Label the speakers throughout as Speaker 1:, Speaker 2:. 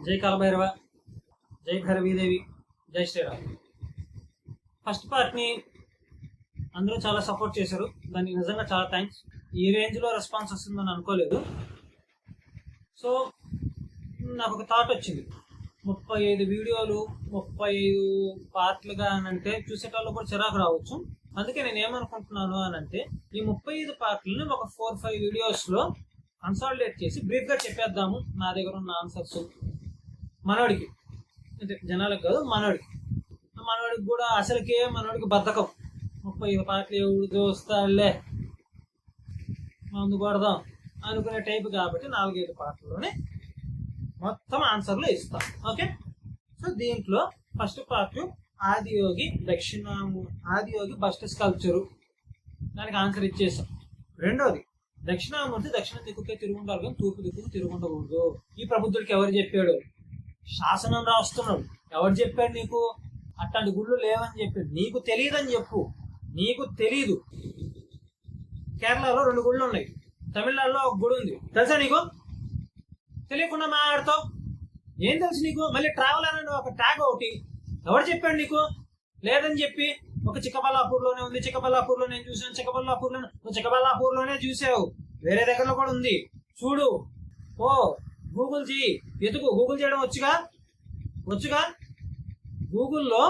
Speaker 1: జై కాలభైరవ, జై భైరవీదేవి, జై శ్రీరామ్. ఫస్ట్ పార్ట్ని అందరూ చాలా సపోర్ట్ చేశారు, దానికి నిజంగా చాలా థ్యాంక్స్. ఈ రేంజ్లో రెస్పాన్స్ వస్తుందని అనుకోలేదు. సో నాకు ఒక థాట్ వచ్చింది, 35 వీడియోలు 35 పార్ట్లుగా అనంటే చూసేటప్పుడు కూడా చిరాకు రావచ్చు. అందుకే నేను ఏమనుకుంటున్నాను అనంటే ఈ 35 పార్ట్లను ఒక 4-5 వీడియోస్లో కన్సాలిడేట్ చేసి బ్రీఫ్గా చెప్పేద్దాము. నా దగ్గర ఉన్న ఆన్సర్స్ మనోడికి, అంటే జనాలకు కాదు, మనోడికి కూడా అసలుకే మనోడికి బద్ధకం. 35 పార్ట్లు ఎవడు దోస్తాడులే మందు కొడదాం అనుకునే టైప్ కాబట్టి 4-5 పార్ట్లలోనే మొత్తం ఆన్సర్లు ఇస్తాం. ఓకే, సో దీంట్లో first part Adiyogi Adiyogi bust sculpture, దానికి ఆన్సర్ ఇచ్చేసాం. రెండోది దక్షిణామూర్తి దక్షిణ దిక్కుకే తిరుగుండాలి కానీ తూర్పు దిక్కుకు తిరుగుండకూడదు. ఈ ప్రబుద్ధుడికి ఎవరు చెప్పాడు? శాసనం రాస్తున్నాడు. ఎవరు చెప్పాడు నీకు? అట్లాంటి గుళ్ళు లేవని చెప్పాడు. నీకు తెలియదని చెప్పు. నీకు తెలీదు. కేరళలో 2 గుళ్ళు ఉన్నాయి, తమిళనాడులో ఒక గుడి ఉంది. తెలుసా నీకు? తెలియకుండా మాట్లాడతావు. ఏం తెలుసు నీకు? మళ్ళీ ట్రావెల్ అనే ఒక ట్యాగ్ ఒకటి ఎవరు చెప్పాడు నీకు? లేదని చెప్పి ఒక చిక్కబల్లాపూర్లోనే ఉంది, చిక్కబల్లాపూర్లో నేను చూసాను, చిక్కబల్లాపూర్లోనే చూసావు, వేరే దగ్గరలో కూడా ఉంది చూడు. ఓ గూగుల్ చేయి, ఎతుకు. గూగుల్ చేయడం వచ్చుగా గూగుల్లో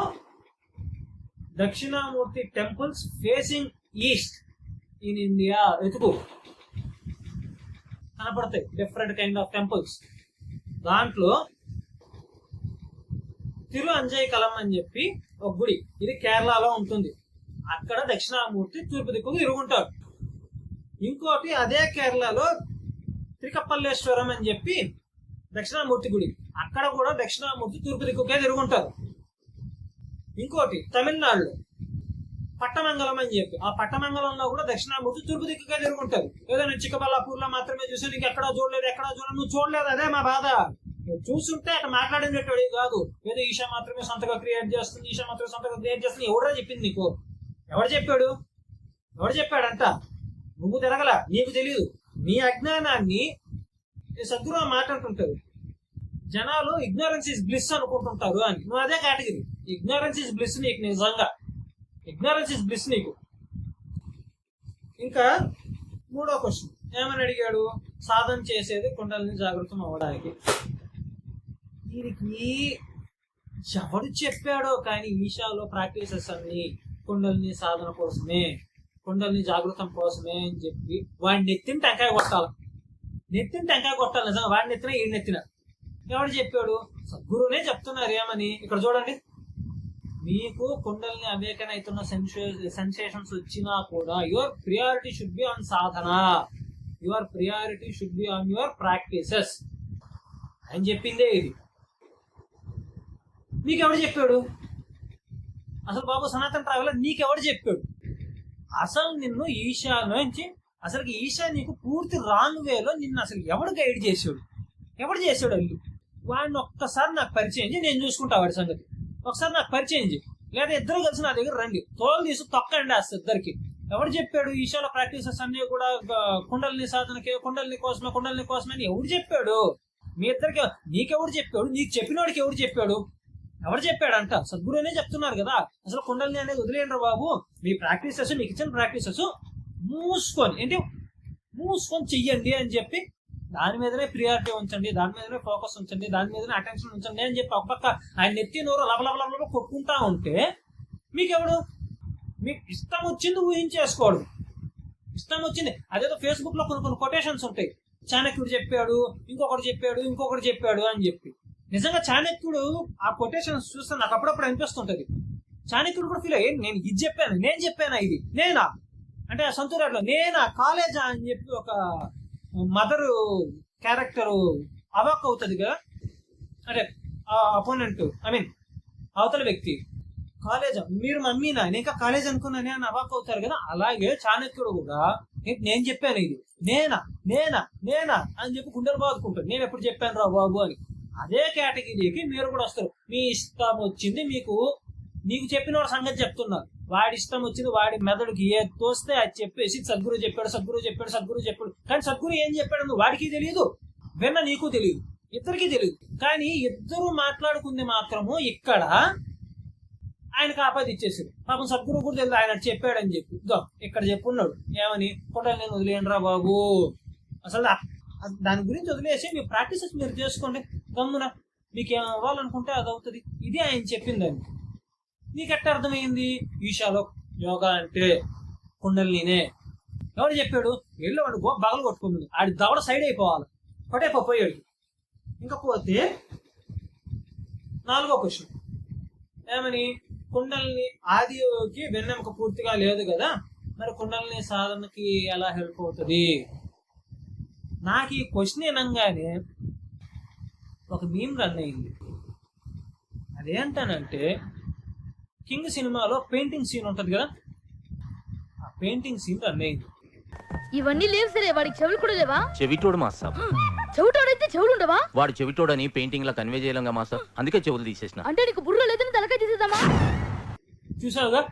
Speaker 1: Dakshinamurthy temples facing east in India ఎతుకు, కనపడతాయి డిఫరెంట్ కైండ్ ఆఫ్ టెంపుల్స్. దాంట్లో తిరు అంజయ్ కలం అని చెప్పి ఒక గుడి, ఇది కేరళలో ఉంటుంది. అక్కడ దక్షిణామూర్తి తూర్పు దిక్కుకు తిరుగుంటాడు. ఇంకోటి అదే కేరళలో త్రికప్పల్లేశ్వరం అని చెప్పి దక్షిణామూర్తి గుడి, అక్కడ కూడా దక్షిణామూర్తి తూర్పు దిక్కుకే తిరుగుంటారు. ఇంకోటి తమిళనాడులో పట్టమంగళం అని చెప్పి, ఆ పట్టమంగళంలో కూడా దక్షిణామూర్తి తూర్పు దిక్కుకే తిరుగుంటారు. ఏదో నేను చిక్కబల్లాపూర్లో మాత్రమే చూసాను, నీకు ఎక్కడా చూడలేదు. నువ్వు చూడలేదు, అదే మా బాధ. చూస్తుంటే అక్కడ మాట్లాడినట్టు కాదు, ఏదో ఈషా మాత్రమే సొంతగా క్రియేట్ చేస్తుంది, ఎవడో చెప్పింది నీకు? ఎవరు చెప్పాడంట? నువ్వు తిరగల, నీకు తెలియదు. నీ అజ్ఞానాన్ని సద్గురు మాట అంటుంటారు, జనాలు ఇగ్నోరెన్స్ ఇస్ బ్లిస్ అనుకుంటుంటారు అని. నువ్వు అదే కేటగిరీ. ఇగ్నోరెన్స్ ఇస్ బ్లిస్ నీకు, నిజంగా ఇగ్నోరెన్స్ ఇస్ బ్లిస్ నీకు. ఇంకా 3వ క్వశ్చన్ ఏమని అడిగాడు? సాధన చేసేది కుండలిని జాగృతం అవ్వడానికి. దీనికి ఎవడు చెప్పాడో కానీ ఈశాలో ప్రాక్టీసెస్ అన్ని కుండలిని సాధన కోసమే, కుండలిని జాగృతం కోసమే అని చెప్పి వాడిని నెత్తిన టెంకాయ కొట్టాలి. నిజంగా వాడిని నెత్తిన ఈ నెత్తిన. ఎవడు చెప్పాడు? సద్గురునే చెప్తున్నారు. ఏమని? ఇక్కడ చూడండి, మీకు కుండలిని అవేకన అవుతున్న సెన్సేషన్స్ వచ్చినా కూడా your priority should be on Sadhana, your priority should be on your practices అని చెప్పిందే ఇది. నీకెవడు చెప్పాడు? అసలు బాబు సనాతన ట్రావెలర్, నీకెవడు చెప్పాడు? అసలు నిన్ను ఈశా నుంచి అసలు ఈశా నీకు పూర్తి రాంగ్ వేలో నిన్ను అసలు ఎవడు గైడ్ చేసాడు? అల్లు వాడిని ఒక్కసారి నాకు పరిచయం చేయి, నేను చూసుకుంటా వాడి సంగతి. ఒకసారి నాకు పరిచయం చేయి, లేదా ఇద్దరు కలిసి నా దగ్గర రండి, తోలు తీసి తొక్కండి అసలు ఇద్దరికి. ఎవడు చెప్పాడు ఈశాలో ప్రాక్టీసెస్ అన్ని కూడా కుండలిని సాధనకి, కుండలిని కోసమే అని ఎవడు చెప్పాడు? మీ ఇద్దరికి నీకెవడు చెప్పాడు? నీకు చెప్పినోడికి ఎవడు చెప్పాడు? ఎవరు చెప్పాడంట? సద్గురునే చెప్తున్నారు కదా. అసలు కుండలిని అనేది వదిలేయండి బాబు, మీ ప్రాక్టీసెస్, మీకు ఇచ్చిన ప్రాక్టీసెస్ మూసుకొని చెయ్యండి అని చెప్పి దాని మీదనే ప్రియారిటీ ఉంచండి, దాని మీదనే ఫోకస్ ఉంచండి, దాని మీదనే అటెన్షన్ ఉంచండి అని చెప్పి ఒక పక్క ఆయన నెత్తి నోరు లబలబల కొట్టుకుంటా ఉంటే మీకెవడు? మీకు ఇష్టం వచ్చింది ఊహించేసుకోవడం, ఇష్టం వచ్చింది. అదేదో ఫేస్బుక్ లో కొన్ని కొటేషన్స్ ఉంటాయి, చాణక్యుడు చెప్పాడు, ఇంకొకటి చెప్పాడు అని చెప్పి. నిజంగా చాణక్యుడు ఆ కొటేషన్స్ చూస్తే నాకు అప్పుడప్పుడు అనిపిస్తుంటది. చాణక్యుడు కూడా ఫీల్ అయ్యి నేను ఇది చెప్పాను, నేను చెప్పానా, ఇది నేనా అంటే సంతూరాలో నేనా, కాలేజా అని చెప్పి ఒక మదర్ క్యారెక్టర్ అవాక్ అవుతుంది కదా, అంటే అపోనెంట్, అవతల వ్యక్తి, కాలేజా మీరు మమ్మీనా, నేను ఇంకా కాలేజ్ అనుకున్నానే అని అవాక్ అవుతారు కదా. అలాగే చాణక్యుడు కూడా నేను చెప్పాను ఇది, నేనా అని చెప్పి గుండెలు బాదుకుంటాడు, నేను ఎప్పుడు చెప్పాను రా బాబు అని. అదే కేటగిరీకి మీరు కూడా వస్తారు. మీ ఇష్టం వచ్చింది నీకు చెప్పిన వాడు సంగతి చెప్తున్నారు, వాడి ఇష్టం వచ్చింది వాడి మెదడుకి ఏది తోస్తే అది చెప్పేసి సద్గురు చెప్పాడు. కానీ సద్గురు ఏం చెప్పాడు నువ్వు వాడికి తెలియదు, విన్న నీకు తెలియదు. ఇద్దరికీ తెలియదు. కానీ ఇద్దరు మాట్లాడుకుంది మాత్రము ఇక్కడ ఆయనకు ఆపద ఇచ్చేసారు. పాపం సద్గురు కూడా తెలియదు ఆయన చెప్పాడని చెప్పి. ఇదో ఇక్కడ చెప్పున్నాడు ఏమని, కొండలు నేను వదిలేనరా బాబు, అసలు దాని గురించి వదిలేసి మీ ప్రాక్టీసెస్ మీరు చేసుకోండి గమ్మున, మీకు ఏం అవ్వాలనుకుంటే అది అవుతుంది. ఇది ఆయన చెప్పిందండి. నీకు ఎట్ట అర్థమైంది? ఈశాలో యోగా అంటే కుండలినే. ఎవరు చెప్పాడు? వెళ్ళి వాడు బగలు కొట్టుకుంది, ఆడి దవడ సైడ్ అయిపోవాలి, కొట్టేపోయాడు. ఇంకా పోతే 4వ క్వశ్చన్ ఏమని, కుండలిని ఆదియోగి వెన్నెముక పూర్తిగా లేదు కదా, మరి కుండలిని సాధనకి ఎలా హెల్ప్ అవుతుంది? నాకు ఈ క్వశ్చన్ వినంగానే ఒక మీమ్ రన్ అయింది. అదేంటనంటే, కింగ్ సినిమాలో పెయింటింగ్ సీన్ ఉంటది కదా, ఆ పెయింటింగ్ సీన్ రన్ అయింది.
Speaker 2: ఇవన్నీ లేవు సరే, వాడికి చెవులు కూడా లేవా?
Speaker 3: చెవిటోడు మాస్టర్.
Speaker 2: చెవిటోడైతే చెవులు ఉండవా?
Speaker 3: వాడు చెవిటోడని పెయింటింగ్ లా కన్వే చేయలేంగా మాస్టర్, అందుకే చెవులు తీసేసిన.
Speaker 2: అంటే నీకు బుర్ర లేదని తలకాయ తీసేద్దామా?
Speaker 1: చూసావుగా,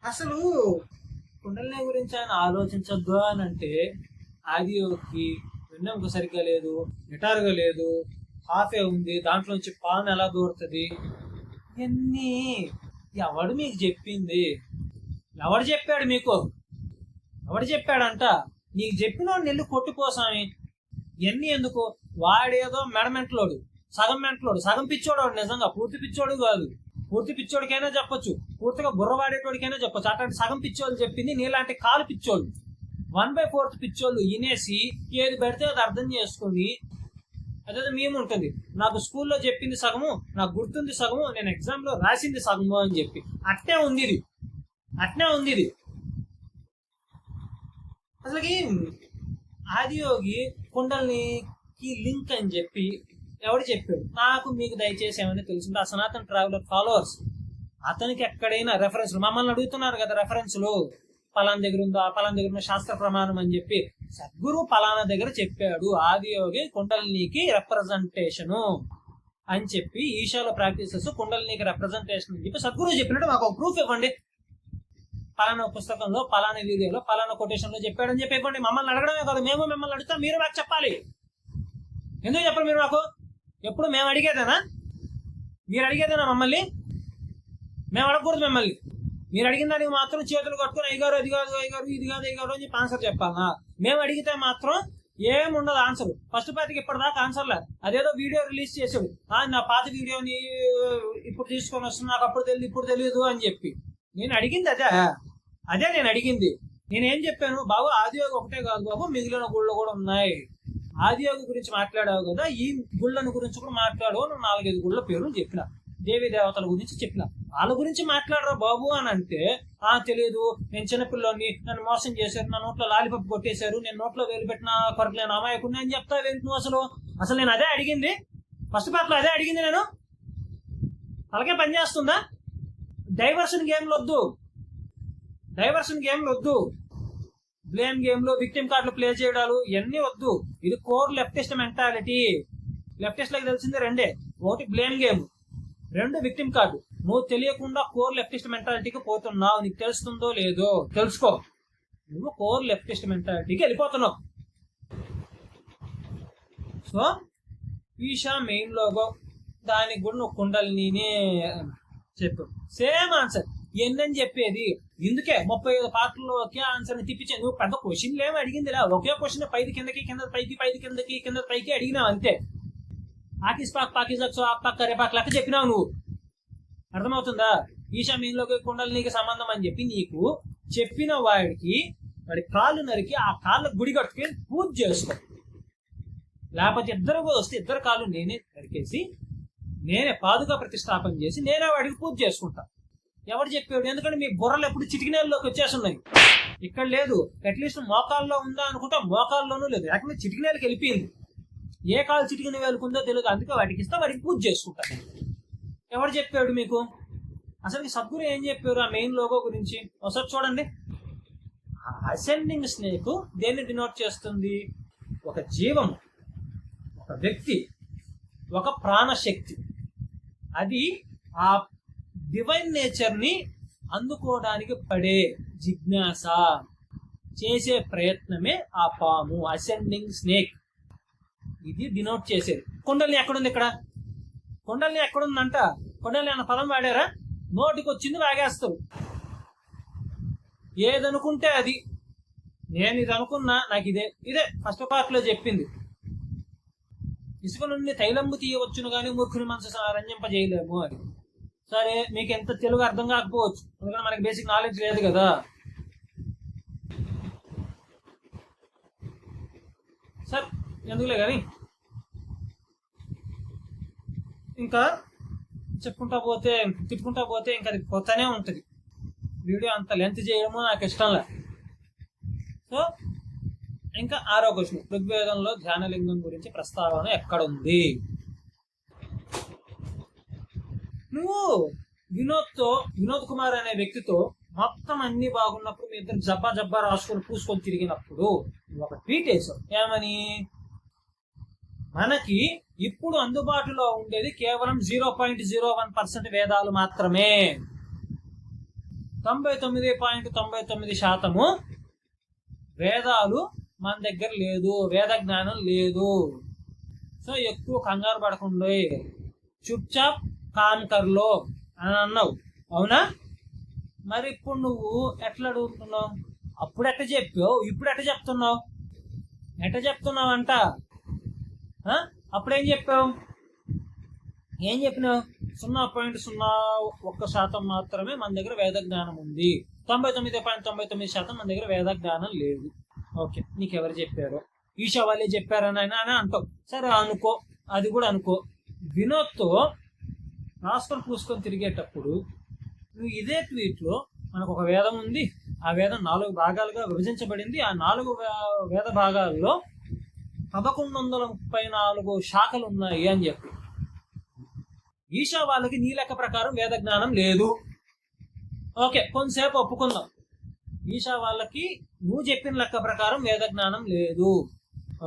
Speaker 1: అసలు కుండలిని గురించి ఆయన ఆలోచించద్దు అని అంటే, ఆదియోగి వెన్నెముక సరిగ్గా లేదు, నిటారుగా లేదు, హాఫే ఉంది, దాంట్లోంచి పాము ఎలా దూరుతుంది, ఇవన్నీ ఎవడు మీకు చెప్పింది? ఎవడు చెప్పాడు మీకు? ఎవడు చెప్పాడంట? నీకు చెప్పిన నెల్లు కొట్టుకోసామి. ఇవన్నీ ఎందుకు? వాడేదో మెడమెంట్లోడు, సగం మెంట్లోడు, సగం పిచ్చోడు. వాడు నిజంగా పూర్తి పిచ్చోడు కాదు. పూర్తి పిచ్చోడికైనా చెప్పొచ్చు, పూర్తిగా బుర్ర వాడేటోడికైనా చెప్పొచ్చు. అట్లాంటి సగం పిచ్చోళ్ళు చెప్పింది నీలాంటి కాలు పిచ్చోళ్ళు, 1/4 పిచ్చోళ్ళు వినేసి ఏది పెడితే అది అర్థం చేసుకుని, అదే మేము ఉంటుంది నాకు స్కూల్లో చెప్పింది సగము, నాకు గుర్తుంది సగము, నేను ఎగ్జామ్ లో రాసింది సగము అని చెప్పి అట్నే ఉంది ఇది. అసలుకి ఆదియోగి కుండలినికి లింక్ అని చెప్పి ఎవడు చెప్పాడు? నాకు మీకు దయచేసి ఏమైనా తెలుసుంటే ఆ సనాతన ట్రావెలర్ ఫాలోవర్స్, అతనికి ఎక్కడైనా రెఫరెన్స్లు మమ్మల్ని అడుగుతున్నారు కదా, రెఫరెన్స్లు పలానా దగ్గర ఉందా, పలానా దగ్గర ఉన్న శాస్త్ర ప్రమాణం అని చెప్పి. సద్గురు పలానా దగ్గర చెప్పాడు ఆదియోగి కుండలినికి రిప్రజెంటేషను అని చెప్పి, ఈశాలో ప్రాక్టీసెస్ కుండలినికి రిప్రజెంటేషన్ అని చెప్పి సద్గురు చెప్పినట్టు మాకు ఒక ప్రూఫ్ ఇవ్వండి. పలానా పుస్తకంలో, పలానా వీడియోలో, పలానా కొటేషన్ లో చెప్పాడని చెప్పి ఇవ్వండి. మమ్మల్ని అడగడమే కాదు, మేము మిమ్మల్ని అడుగుతాం, మీరు మాకు చెప్పాలి. ఎందుకు చెప్పరు మీరు మాకు? ఎప్పుడు మేము అడిగేదేనా? మీరు అడిగేదేనా మమ్మల్ని? మేము అడగకూడదు మిమ్మల్ని. మీరు అడిగిన దానికి మాత్రం చేతులు కట్టుకుని అయ్యగారు అది కాదు, అయ్యగారు ఇది కాదు, అయ్యగారు అని చెప్పి ఆన్సర్ చెప్పాలా? మేము అడిగితే మాత్రం ఏముండదు ఆన్సర్. ఫస్ట్ పాతికి ఇప్పటిదాకా ఆన్సర్లే. అదేదో వీడియో రిలీజ్ చేసాడు, నా పాత వీడియోని ఇప్పుడు తీసుకొని వస్తున్నా, నాకు అప్పుడు తెలియదు ఇప్పుడు తెలియదు అని చెప్పి. నేను అడిగింది అదే నేను అడిగింది. నేనేం చెప్పాను? బాబు ఆదియోగి ఒకటే కాదు బాబు, మిగిలిన గుళ్ళు కూడా ఉన్నాయి. ఆదియోగి గురించి మాట్లాడావు కదా, ఈ గుళ్ళను గురించి కూడా మాట్లాడు. 4-5 గుళ్ళ పేరు చెప్పిన, దేవీ దేవతల గురించి చెప్పిన. వాళ్ళ గురించి మాట్లాడరా బాబు అని అంటే, తెలియదు, నేను చిన్నపిల్లని, నన్ను మోసం చేశారు, నా నోట్లో లాలిపప్పు కొట్టేశారు, నేను నోట్లో వేలు పెట్టిన కొరకు నేను అమాయకుడిని అని చెప్తావేంటి నువ్వు? అసలు నేను అదే అడిగింది, ఫస్ట్ పార్ట్లో అదే అడిగింది. నేను అలాగే పని చేస్తుందా? డైవర్షన్ గేమ్లు వద్దు, బ్లేమ్ గేమ్లు, విక్టిమ్ కార్డులు ప్లే చేయడాలు ఇవన్నీ వద్దు. ఇది కోర్ లెఫ్టిస్ట్ మెంటాలిటీ. లెఫ్టిస్ట్ లకి తెలిసింది రెండే, ఒకటి బ్లేమ్ గేమ్, 2 విక్టిమ్ కార్డు. నువ్వు తెలియకుండా కోర్ లెఫ్టిస్ట్ మెంటాలిటీకి పోతున్నావు. నీకు తెలుస్తుందో లేదో తెలుసుకో. నువ్వు కోర్ లెఫ్టిస్ట్ మెంటాలిటీకి వెళ్ళిపోతున్నావు. సో ఈషా మెయిన్ లోగో, దానికి కూడా నువ్వు కుండలిని చెప్పు. సేమ్ ఆన్సర్ ఎన్నని చెప్పేది. ఇందుకే 35 పార్ట్లలో ఒకే ఆన్సర్ ని తిప్పించే. నువ్వు పెద్ద క్వశ్చన్లు ఏమి అడిగింది రా, ఒకే క్వశ్చన్ పైది కిందకి, కింద పైకి, పైది కిందకి, కింద పైకి అడిగినావు అంతే. పాకిస్తాక్ కరేపాక్ లెక్క చెప్పినావు నువ్వు. అర్థమవుతుందా? ఈశా మీన్లోకి కుండలినికి సంబంధం అని చెప్పి నీకు చెప్పిన వాడి కాళ్ళు నరికి ఆ కాళ్ళ గుడి కట్టుకొని పూజ చేసుకో. లేకపోతే ఇద్దరు వస్తే ఇద్దరు కాళ్ళు నేనే నరికేసి, నేనే పాదుగా ప్రతిష్టాపన చేసి, నేనే వాడికి పూజ చేసుకుంటా. ఎవరు చెప్పాడు? ఎందుకంటే మీ బుర్రలు ఎప్పుడు చిటికినేళ్ళలోకి వచ్చేస్తున్నాయి. ఇక్కడ లేదు. అట్లీస్ట్ మోకాల్లో ఉందా అనుకుంటా, మోకాల్లోనూ లేదు, లేకపోతే చిటికినేళ్ళకి వెళ్ళిపోయింది. ఏ కాలు చిటికిన వేలుకుందో తెలియదు, అందుకే వాటికి ఇస్తా, వాడికి పూజ చేసుకుంటా. ఎవరు చెప్పాడు మీకు? అసలు సద్గురు ఏం చెప్పారు ఆ మెయిన్ లోగో గురించి ఒకసారి చూడండి. అసెండింగ్ స్నేక్ దేన్ని డినోట్ చేస్తుంది? ఒక జీవం, ఒక వ్యక్తి, ఒక ప్రాణశక్తి. అది ఆ డివైన్ నేచర్ ని అందుకోవడానికి పడే జిజ్ఞాస, చేసే ప్రయత్నమే ఆ పాము, అసెండింగ్ స్నేక్. ఇది డినోట్ చేసేది. కుండలిని ఎక్కడుంది? ఇక్కడ కుండలిని ఎక్కడుందంట? కుండలిని అన్న పదం వాడారా? నోటికి వచ్చింది వాగేస్తారు. ఏదనుకుంటే అది. నేను ఇది అనుకున్నా, నాకు ఇదే ఫస్ట్ పార్ట్ లో చెప్పింది. ఇసుక నుండి తైలంబు తీయవచ్చును కానీ మూర్ఖుని మనసు రంజింపజేయలేము అని. సరే, మీకు ఎంత తెలుగు అర్థం కాకపోవచ్చు, ఎందుకంటే మనకి బేసిక్ నాలెడ్జ్ లేదు కదా. సరే, ఎందుకులే కానీ ఇంకా చెప్పుకుంటా పోతే తిట్టుకుంటా పోతే ఇంకా అది పోతానే ఉంటుంది. వీడియో అంత లెంత్ చేయడము నాకు ఇష్టం లేదు. సో ఇంకా 6వ క్వశ్చన్, ఋగ్వేదంలో ధ్యానలింగం గురించి ప్రస్తావన ఎక్కడుంది? నువ్వు వినోద్ కుమార్ అనే వ్యక్తితో మొత్తం అన్ని బాగున్నప్పుడు మీ ఇద్దరు జబ్బా రాసుకొని పూసుకొని తిరిగినప్పుడు నువ్వు ఒక ట్వీట్ వేసావు. ఏమని? మనకి ఇప్పుడు అందుబాటులో ఉండేది కేవలం 0.01% వేదాలు మాత్రమే. 99.99% వేదాలు మన దగ్గర లేదు, వేద జ్ఞానం లేదు. సో ఎక్కువ కంగారు పడకుండా చుప్చాప్ కాన్కర్లో అని అన్నావు, అవునా? మరి ఇప్పుడు నువ్వు ఎట్లా అడుగుతున్నావు? అప్పుడు ఎట్ట చెప్పావు, ఇప్పుడు ఎట్ట చెప్తున్నావు? ఎట్ట చెప్తున్నావు అంట? అప్పుడేం చెప్పావు? ఏం చెప్పినావు? 0.01% మాత్రమే మన దగ్గర వేద జ్ఞానం ఉంది, 99.99% మన దగ్గర వేద జ్ఞానం లేదు. ఓకే, నీకెవరు చెప్పారో? ఈషా వాళ్ళే చెప్పారని అని అంటావు. సరే అనుకో, అది కూడా అనుకో. వినోద్తో రాసుకొని పూసుకొని తిరిగేటప్పుడు నువ్వు ఇదే ట్వీట్లో మనకు ఒక వేదం ఉంది, ఆ వేదం 4 భాగాలుగా విభజించబడింది, ఆ 4 వేద భాగాల్లో 1134 శాఖలు ఉన్నాయి అని చెప్పి. ఈషా వాళ్ళకి నీ లెక్క ప్రకారం వేద జ్ఞానం లేదు. ఓకే, కొంతసేపు ఒప్పుకుందాం. ఈషా వాళ్ళకి నువ్వు చెప్పిన లెక్క ప్రకారం వేద జ్ఞానం లేదు.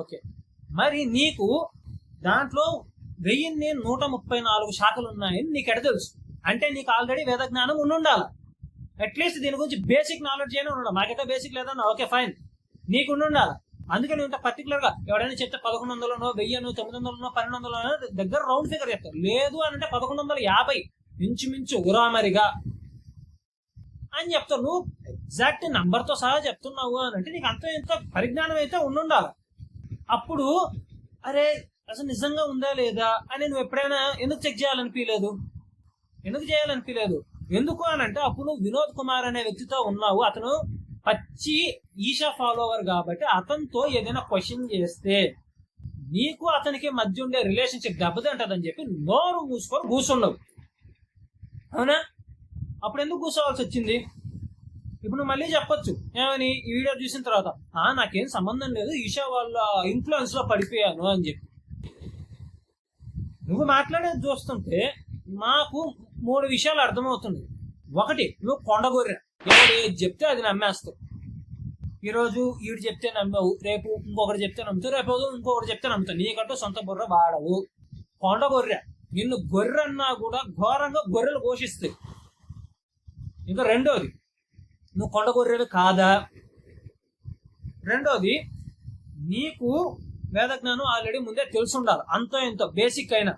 Speaker 1: ఓకే, మరి నీకు దాంట్లో 1134 శాఖలు ఉన్నాయని నీకు ఎడ తెలుసు? అంటే నీకు ఆల్రెడీ వేద జ్ఞానం ఉండాలి. అట్లీస్ట్ దీని గురించి బేసిక్ నాలెడ్జ్ అయినా ఉండాలి. మాకైతే బేసిక్ లేదన్నా ఓకే ఫైన్, నీకు ఉండాలి. అందుకే నువ్వు ఇంత పర్టికులర్ గా ఎవడైనా చెప్తే 1100నో 1000నో 900నో 1200నో దగ్గర రౌండ్ ఫిగర్ చెప్తారు. లేదు అని అంటే 1150 ఇంచుమించు ఉరామరిగా అని చెప్తావు. నువ్వు ఎగ్జాక్ట్ నంబర్ తో సహా చెప్తున్నావు అని అంటే నీకు అంత ఇంత పరిజ్ఞానం అయితే ఉండాలి. అప్పుడు అరే అసలు నిజంగా ఉందా లేదా అని నువ్వు ఎప్పుడైనా ఎందుకు చెక్ చేయాలనిపించలేదు? ఎందుకు అని అంటే అప్పుడు నువ్వు వినోద్ కుమార్ అనే వ్యక్తితో ఉన్నావు. అతను పచ్చి ఈషా ఫాలోవర్ కాబట్టి అతనితో ఏదైనా క్వశ్చన్ చేస్తే నీకు అతనికి మధ్య ఉండే రిలేషన్షిప్ దెబ్బతింటదని చెప్పి నోరు మూసుకొని కూర్చున్నావు, అవునా? అప్పుడు ఎందుకు కూర్చోవాల్సి వచ్చింది? ఇప్పుడు నువ్వు మళ్ళీ చెప్పొచ్చు ఏమని, ఈ వీడియో చూసిన తర్వాత నాకేం సంబంధం లేదు, ఈషా వాళ్ళ ఇన్ఫ్లుయెన్స్ లో పడిపోయాను అని చెప్పి. నువ్వు మాట్లాడేది చూస్తుంటే మాకు 3 విషయాలు అర్థమవుతుంది. ఒకటి, నువ్వు కొండగొర్రె, ఎవరు ఏది చెప్తే అది నమ్మేస్తావు. ఈరోజు ఈడు చెప్తే నమ్మావు, రేపు ఇంకొకటి చెప్తే నమ్ముతావు, రేపు ఇంకొకటి చెప్తే నమ్ముతావు. నీకంటూ సొంత బుర్ర వాడవు, కొండగొర్రె. నిన్ను గొర్రె అన్నా కూడా ఘోరంగా గొర్రెలు పోషిస్తాయి. ఇంకా రెండోది, నువ్వు కొండగొర్రెలు కాదా? రెండోది, నీకు వేద జ్ఞానం ఆల్రెడీ ముందే తెలిసి ఉండాలి, అంతో ఎంతో బేసిక్ అయినా.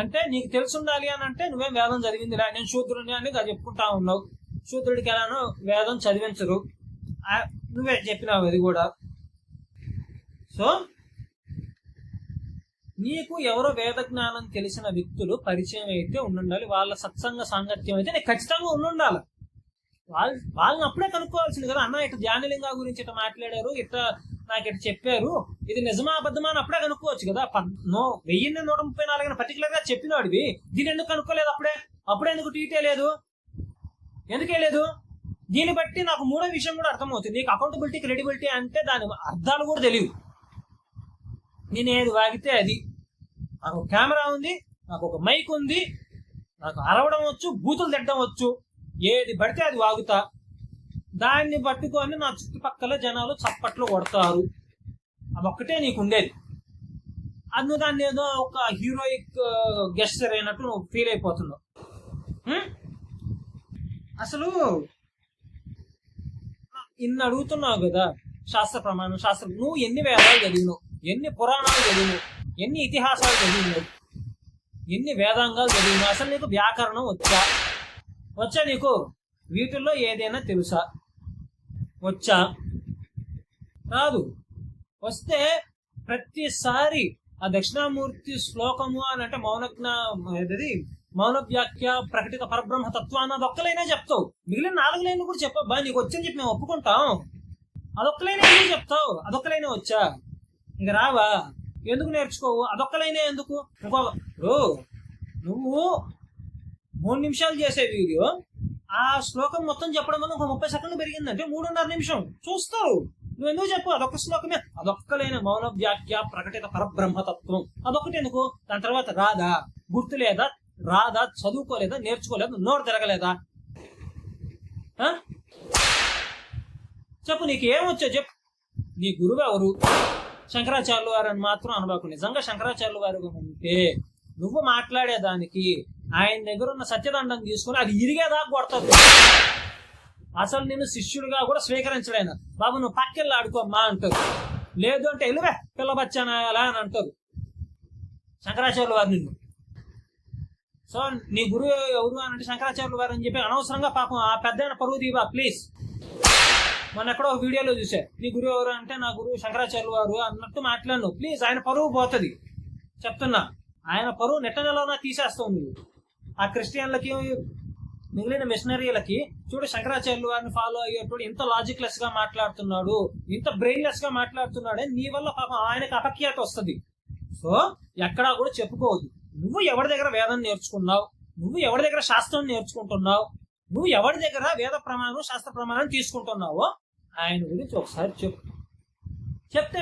Speaker 1: అంటే నీకు తెలిసి ఉండాలి అని అంటే నువ్వేం వేదం చదివింది రా, నేను శూద్రుని అని చెప్పుకుంటా ఉన్నావు. శూద్రుడికి ఎలానో వేదం చదివించరు, నువ్వే చెప్పినావు అది కూడా. సో నీకు ఎవరో వేద జ్ఞానం తెలిసిన వ్యక్తులు పరిచయం అయితే ఉండాలి, వాళ్ళ సత్సంగ సాంగత్యం అయితే నీకు ఖచ్చితంగా ఉండాలి. వాళ్ళని అప్పుడే కనుక్కోవాల్సింది కదా. అన్న ఇట్లా ధ్యానలింగా గురించి ఇట్లా మాట్లాడారు, ఇట్లా నాకు ఇట్లా చెప్పారు, ఇది నిజమా అబద్ధమా అని అప్పుడే కనుక్కోవచ్చు కదా. 1134 పర్టికులర్ గా చెప్పినవాడివి, దీన్ని ఎందుకు కనుక్కోలేదు? అప్పుడే ఎందుకు ట్వీటే లేదు? ఎందుకే లేదు? దీన్ని బట్టి నాకు 3వ విషయం కూడా అర్థమవుతుంది. నీకు అకౌంటబిలిటీ క్రెడిబిలిటీ అంటే దాని అర్థాలు కూడా తెలియదు. నేను ఏది వాగితే అది, నాకు ఒక కెమెరా ఉంది, నాకు ఒక మైక్ ఉంది, నాకు అరవడం వచ్చు, బూతులు తిట్టడం వచ్చు, ఏది పడితే అది వాగుతా. దాన్ని పట్టుకొని నా చుట్టుపక్కల జనాలు చప్పట్లు కొడతారు. అదొక్కటే నీకు ఉండేది. అది నువ్వు దాన్ని ఏదో ఒక హీరోయిక్ గెస్టర్ అయినట్టు నువ్వు ఫీల్ అయిపోతున్నావు. అసలు ఇన్ని అడుగుతున్నావు కదా, శాస్త్ర ప్రమాణం, నువ్వు ఎన్ని వేదాలు చదివినావు, ఎన్ని పురాణాలు చదివినావు, ఎన్ని ఇతిహాసాలు చదివినావు, ఎన్ని వేదాంగాలు చదివినావు, అసలు నీకు వ్యాకరణం వచ్చా నీకు? వీటిల్లో ఏదైనా తెలుసా? వచ్చా? రాదు. వస్తే ప్రతిసారి ఆ దక్షిణామూర్తి శ్లోకము అని అంటే మౌన వ్యాఖ్య ప్రకటిత పరబ్రహ్మ తత్వ అన్నది ఒక్కలైనా చెప్తావు, మిగిలిన 4 లైన్లు కూడా చెప్పబ్బా, నీకు వచ్చని చెప్పి మేము ఒప్పుకుంటాం. అదొక్కలైనా ఎందుకు చెప్తావు? అదొక్కలైనా వచ్చా? ఇక రావా? ఎందుకు నేర్చుకోవు? అదొక్కలైనా ఎందుకు? నువ్వు 3 నిమిషాలు చేసే వీడియో ఆ శ్లోకం మొత్తం చెప్పడం వల్ల ఒక 30 సెకండ్లు పెరిగిందంటే 3.5 నిమిషం చూస్తారు. నువ్వు ఎందుకు చెప్పు? అదొక్క శ్లోకమే, అదొక్కలైన మౌన వ్యాఖ్య ప్రకటిత పరబ్రహ్మతత్వం, అదొక్కటి ఎందుకు? దాని తర్వాత రాదా? గుర్తు లేదా? రాదా? చదువుకోలేదా? నేర్చుకోలేదా? నోరు తిరగలేదా? చెప్పు, నీకు ఏమొచ్చో చెప్పు. నీ గురువు ఎవరు? శంకరాచార్యులు వారు అని మాత్రం అనబాకు. నిజంగా శంకరాచార్యులు వారు ఉంటే నువ్వు మాట్లాడేదానికి ఆయన దగ్గర ఉన్న సత్యదండం తీసుకుని అది ఇరిగేదాకా కొడతావు. అసలు నేను శిష్యుడిగా కూడా స్వీకరించలేను. బాబు నువ్వు పక్కెళ్ళి ఆడుకోమ్మా అంటారు, లేదు అంటే ఎలువే పిల్లబచ్చానా అలా అని అంటారు శంకరాచార్యులు వారు నిన్ను. సో నీ గురువు ఎవరు అని అంటే శంకరాచార్యులు వారు అని చెప్పి అనవసరంగా పాపం ఆ పెద్ద పరువు దీవా ప్లీజ్. మొన్న ఎక్కడో ఒక వీడియోలో చూసా, నీ గురువు ఎవరు అంటే నా గురువు శంకరాచార్యులు వారు అన్నట్టు మాట్లాడను ప్లీజ్. ఆయన పరువు పోతుంది చెప్తున్నా. ఆయన పరువు నెట్టనెలనా తీసేస్తుంది. ఆ క్రిస్టియన్లకి మిగిలిన మిషనరీలకి చూడు శంకరాచార్యులు వారిని ఫాలో అయ్యేటప్పుడు ఇంత లాజిక్లెస్ గా మాట్లాడుతున్నాడు, ఇంత బ్రెయిన్లెస్ గా మాట్లాడుతున్నాడు, నీ వల్ల పాపం ఆయనకు అపఖ్యాతి వస్తుంది. సో ఎక్కడా కూడా చెప్పుకోవద్దు. నువ్వు ఎవరి దగ్గర వేదం నేర్చుకున్నావు, నువ్వు ఎవరి దగ్గర శాస్త్రం నేర్చుకుంటున్నావు, నువ్వు ఎవరి దగ్గర వేద ప్రమాణం శాస్త్ర ప్రమాణం తీసుకుంటున్నావో ఆయన గురించి ఒకసారి చెప్తే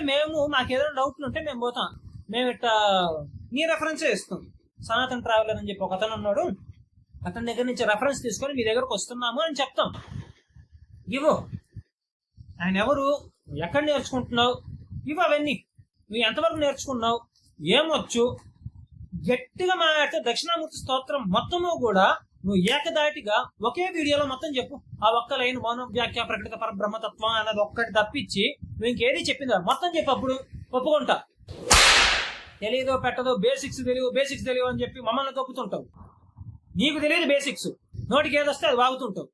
Speaker 1: మాకు ఏదైనా డౌట్లు ఉంటే మేము పోతాం. మేము ఇట్లా నీ రెఫరెన్సే ఇస్తాం. సనాతన్ ట్రావెలర్ అని చెప్పి ఒక అతను ఉన్నాడు, అతని దగ్గర నుంచి రెఫరెన్స్ తీసుకొని మీ దగ్గరకు వస్తున్నాము అని చెప్తాం. ఇవ్వు. ఆయన ఎవరు, ఎక్కడ నేర్చుకుంటున్నావు, ఇవ్వు అవన్నీ. నువ్వు ఎంతవరకు నేర్చుకున్నావు, ఏమొచ్చు, గట్టిగా మాట్లాడితే దక్షిణామూర్తి స్తోత్రం మొత్తము కూడా నువ్వు ఏకదాటిగా ఒకే వీడియోలో మొత్తం చెప్పు. ఆ ఒక్క లైన్ మౌన వ్యాఖ్య ప్రకటిత పరబ్రహ్మతత్వం అన్నది ఒక్కటి తప్పించి నువ్వు ఇంకేది చెప్పిందా మొత్తం చెప్పు, అప్పుడు ఒప్పుకుంటా. తెలియదో పెట్టదో, బేసిక్స్ తెలియవు అని చెప్పి మమ్మల్ని తొక్కుతుంటావు. నీకు తెలియదు బేసిక్స్, నోటికి ఏదొస్తే అది వాగుతుంటావు.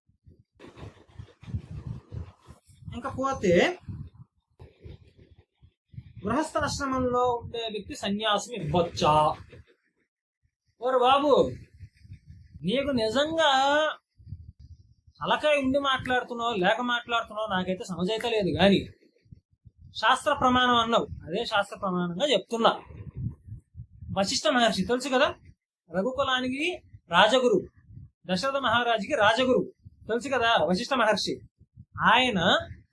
Speaker 1: ఇంకా పోతే గృహస్థాశ్రమంలో ఉండే వ్యక్తి సన్యాసం ఇవ్వచ్చా? ఓరు బాబు, నీకు నిజంగా అలకాయ ఉండి మాట్లాడుతున్నావు లేక మాట్లాడుతున్నావు నాకైతే సమజైతే లేదు. కానీ శాస్త్ర ప్రమాణం అన్నావు, అదే శాస్త్ర ప్రమాణంగా చెప్తున్నా. వశిష్ఠ మహర్షి తెలుసు కదా, రఘుకులానికి రాజగురు, దశరథ మహారాజుకి రాజగురు తెలుసు కదా వశిష్ఠ మహర్షి. ఆయన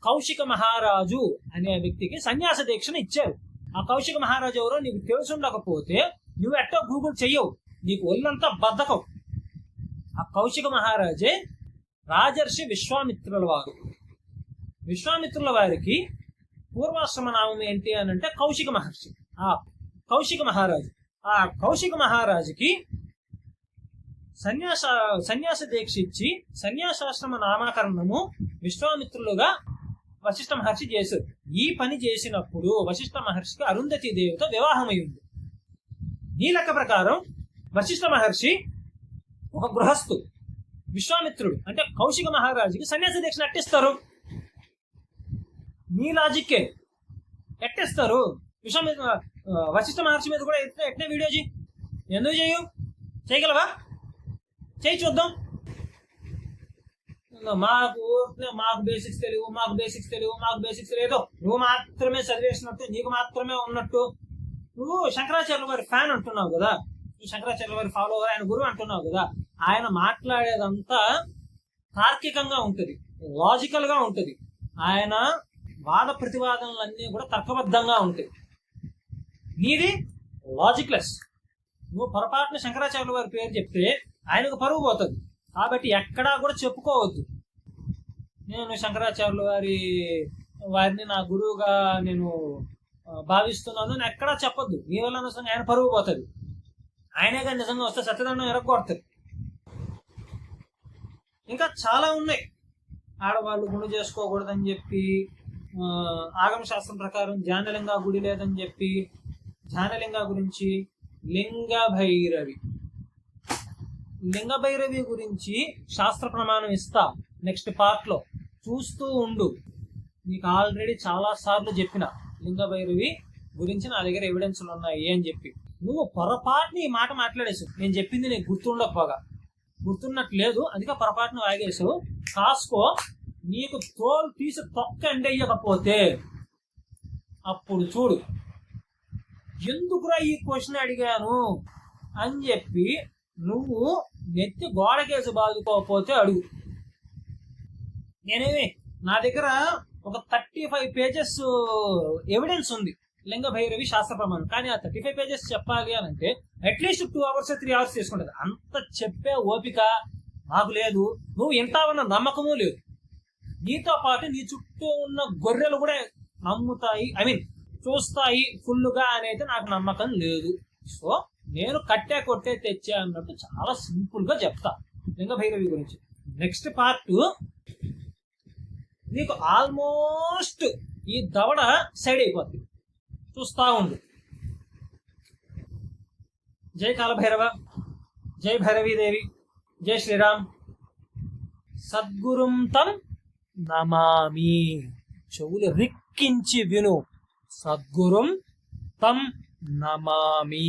Speaker 1: కౌశిక మహారాజు అనే వ్యక్తికి సన్యాస దీక్షను ఇచ్చారు. ఆ కౌశిక మహారాజు ఎవరో నీకు తెలుసుండకపోతే నువ్వు ఎట్టో గూగుల్ చెయ్యవు, నీకు ఒళ్ళంతా బద్ధకం. ఆ కౌశిక మహారాజే రాజర్షి విశ్వామిత్రుల వారు. విశ్వామిత్రుల వారికి పూర్వాశ్రమ నామం ఏంటి అని అంటే కౌశిక మహర్షి. ఆ కౌశిక మహారాజు, ఆ కౌశిక మహారాజుకి సన్యాస దీక్ష ఇచ్చి సన్యాసాశ్రమ నామకరణము విశ్వామిత్రులుగా వశిష్ఠ మహర్షి చేశారు. ఈ పని చేసినప్పుడు వశిష్ఠ మహర్షికి అరుంధతి దేవితో వివాహం అయింది. ఈ లెక్క ప్రకారం వశిష్ఠ మహర్షి ఒక గృహస్థు, విశ్వామిత్రుడు అంటే కౌశిక మహారాజుకి సన్యాస దీక్ష ఎట్టిస్తారు? నీ లాజిక్కే ఎట్టిస్తారు? వశిష్ఠ మహర్షి మీద కూడా ఎట్నే వీడియో చేయి. ఎందుకు చేయగలవా? చేయి చూద్దాం. మాకు బేసిక్స్ తెలియదు ఏదో నువ్వు మాత్రమే చదివేసినట్టు, నీకు మాత్రమే ఉన్నట్టు. నువ్వు శంకరాచార్యుల వారి ఫ్యాన్ అంటున్నావు కదా, నువ్వు శంకరాచార్యుల వారి ఫాలోవర్, ఆయన గురువు అంటున్నావు కదా. ఆయన మాట్లాడేదంతా తార్కికంగా ఉంటుంది, లాజికల్ గా ఉంటుంది. ఆయన వాద ప్రతివాదనలన్నీ కూడా తర్కబద్ధంగా ఉంటాయి. నీది లాజిక్లెస్. నువ్వు పొరపాటున శంకరాచార్యుల వారి పేరు చెప్తే ఆయనకు పరువు పోతుంది. కాబట్టి ఎక్కడా కూడా చెప్పుకోవద్దు నేను శంకరాచార్యుల వారిని నా గురువుగా నేను భావిస్తున్నాను అని ఎక్కడా చెప్పొద్దు. నీ వల్ల అనవసరంగా ఆయన పరువు పోతుంది. ఆయనే కానీ నిజంగా వస్తే సత్యదండం ఎరగొడతారు. ఇంకా చాలా ఉన్నాయి. ఆడవాళ్ళు గుండు చేసుకోకూడదని చెప్పి, ఆగమ శాస్త్రం ప్రకారం ధ్యానలింగా గుడి లేదని చెప్పి, ధ్యానలింగ గురించి లింగ భైరవి. లింగ భైరవి గురించి శాస్త్ర ప్రమాణం ఇస్తా నెక్స్ట్ పార్ట్ లో, చూస్తూ ఉండు. నీకు ఆల్రెడీ చాలా సార్లు చెప్పిన లింగ భైరవి గురించి నా దగ్గర ఎవిడెన్స్లు ఉన్నాయి అని చెప్పి. నువ్వు పొరపాటుని ఈ మాట మాట్లాడేసావు. నేను చెప్పింది నీకు గుర్తుండకపోగా, గుర్తున్నట్లేదు, అందుకే పొరపాటును వాగేసావు. కాసుకో. నీకు తోలు తీసి తొక్క ఎండయ్యకపోతే అప్పుడు చూడు ఎందుకురా ఈ క్వశ్చన్ అడిగాను అని చెప్పి నువ్వు నెత్తి గోడకేసి బాదుకోకపోతే అడుగు. నేనేమి నా దగ్గర ఒక 35 పేజెస్ ఎవిడెన్స్ ఉంది లింగ భైరవి శాస్త్ర ప్రమాణం. కానీ ఆ 35 పేజెస్ చెప్పాలి అని అంటే అట్లీస్ట్ 2 hours 3 hours తీసుకుంటుంది. అంత చెప్పే ఓపిక నాకు లేదు. నువ్వు వింటావన్న నమ్మకము లేదు. నీతో పాటు నీ చుట్టూ ఉన్న గొర్రెలు కూడా నమ్ముతాయి, చూస్తాయి ఫుల్గా అనేది నాకు నమ్మకం లేదు. సో నేను కట్టే కొట్టే తెచ్చా అన్నట్టు చాలా సింపుల్ గా చెప్తా లింగ భైరవి గురించి. నెక్స్ట్ పార్ట్ నీకు ఆల్మోస్ట్ ఈ దవడ సైడ్ అయిపోద్ది, చూస్తా ఉండు. జై కాలభైరవ, జై భైరవీదేవి, జై శ్రీరామ్. సద్గురుం తం నమామి. చెవులు రిక్కించి విను. సద్గురుం తం నమామి.